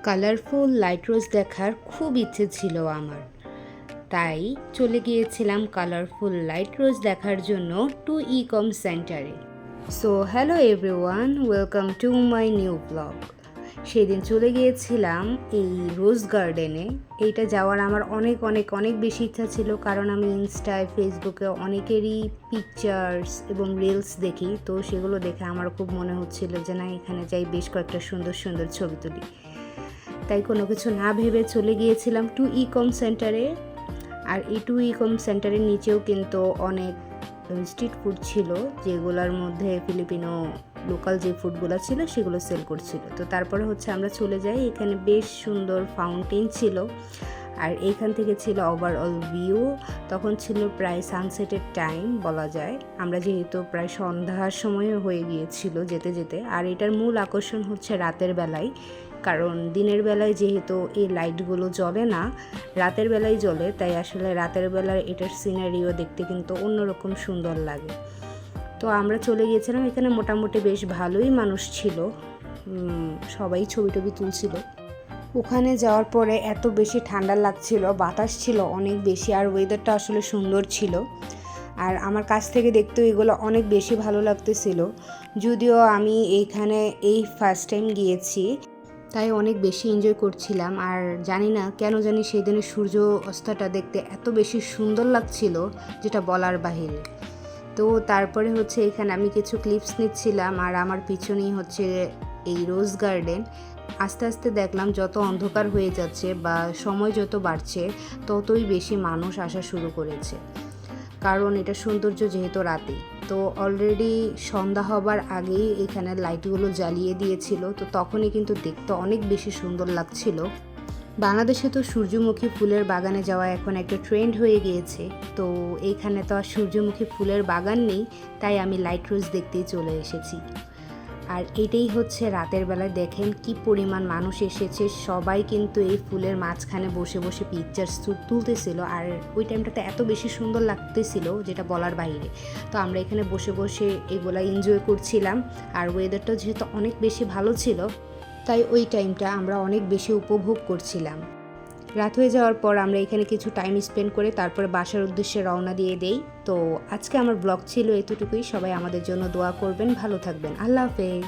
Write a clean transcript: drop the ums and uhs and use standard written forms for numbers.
Colourful light রোজ দেখার খুব ইচ্ছে ছিল আমার, তাই চলে গিয়েছিলাম কালারফুল লাইট রোজ দেখার জন্য টু ইকম সেন্টারে। So hello everyone, welcome to my new blog. সেদিন চলে গিয়েছিলাম এই রোজ গার্ডেনে। এইটা যাওয়ার আমার অনেক অনেক অনেক বেশি ইচ্ছা ছিল, কারণ আমি ইনস্টায় ফেসবুকে অনেকেরই পিকচার্স এবং রিলস দেখি, তো সেগুলো দেখে আমার খুব মনে হচ্ছিল যে না, এখানে যাই, বেশ কয়েকটা সুন্দর সুন্দর ছবি তুলি। তাই কোনো কিছু না ভেবে চলে গিয়েছিলাম টু ইকম সেন্টারে। আর এই টু ইকম সেন্টারের নিচেও কিন্তু অনেক স্ট্রিট ফুড ছিল, যেগুলোর মধ্যে ফিলিপিনো লোকাল যে ফুডগুলো ছিল সেগুলো সেল করছিল। তো তারপরে আমরা চলে যাই, এখানে বেশ সুন্দর ফাউন্টেন ছিল, আর এইখান থেকে ছিল ওভারঅল ভিউ। তখন ছিল প্রায় সানসেটের টাইম বলা যায়, আমরা যেহেতু প্রায় সন্ধ্যার সময় হয়ে গিয়েছিল যেতে যেতে। আর এটার মূল আকর্ষণ হচ্ছে রাতের বেলায়, কারণ দিনের বেলায় যেহেতু এই লাইটগুলো জ্বলে না, রাতের বেলায় জ্বলে, তাই আসলে রাতের বেলায় এটার সিনারিও দেখতে কিন্তু অন্যরকম সুন্দর লাগে। তো আমরা চলে গিয়েছিলাম, এখানে মোটামুটি বেশ ভালোই মানুষ ছিল, সবাই ছবি টবি তুলছিল। ওখানে যাওয়ার পরে এত বেশি ঠান্ডা লাগছিল, বাতাস ছিল অনেক বেশি, আর ওয়েদারটা আসলে সুন্দর ছিল। আর আমার কাছ থেকে দেখতেও এগুলো অনেক বেশি ভালো লাগতেছিল, যদিও আমি এইখানে এই ফার্স্ট টাইম গিয়েছি, তাই অনেক বেশি এনজয় করছিলাম। আর জানি না কেন জানি সেদিনের সূর্য অস্তটা দেখতে এত বেশি সুন্দর লাগছিল, যেটা বলার বাহিরে। তো তারপরে এখানে আমি কিছু ক্লিপস নিচ্ছিলাম, আর আমার পিছনেই এই রোজ গার্ডেন। আস্তে আস্তে দেখলাম যত অন্ধকার হয়ে যাচ্ছে বা সময় যত বাড়ছে, ততই বেশি মানুষ আসা শুরু করেছে, কারণ এটা সৌন্দর্য যেহেতু রাতে। তো অলরেডি সন্ধ্যা হবার আগেই এখানে লাইটগুলো জ্বালিয়ে দিয়েছিল, তো তখনই কিন্তু দেখতে অনেক বেশি সুন্দর লাগছিল। বাংলাদেশে তো সূর্যমুখী ফুলের বাগানে যাওয়া এখন একটা ট্রেন্ড হয়ে গিয়েছে, তো এইখানে তো আর সূর্যমুখী ফুলের বাগান নেই, তাই আমি লাইট রোজ দেখতেই চলে এসেছি। আর এটাই রাতের বেলায় দেখেন কি পরিমাণ মানুষ এসেছে, সবাই কিন্তু এই ফুলের মাঝখানে বসে বসে পিকচার্স তুলতেছিল, আর ওই টাইমটাতে এত বেশি সুন্দর লাগতেছিল যেটা বলার বাইরে। তো আমরা এখানে বসে বসে এগুলা এনজয় করছিলাম, আর ওয়েদারটাও যেহেতু অনেক বেশি ভালো ছিল, তাই ওই টাইমটা আমরা অনেক বেশি উপভোগ করছিলাম। রাত হয়ে যাওয়ার পর আমরা এখানে কিছু টাইম স্পেন্ড করে তারপরে বাসার উদ্দেশ্যে রওনা দিয়ে দেই। তো আজকে আমার ব্লগ ছিল এতটুকুই। সবাই আমাদের জন্য দোয়া করবেন, ভালো থাকবেন, আল্লাহ হাফেজ।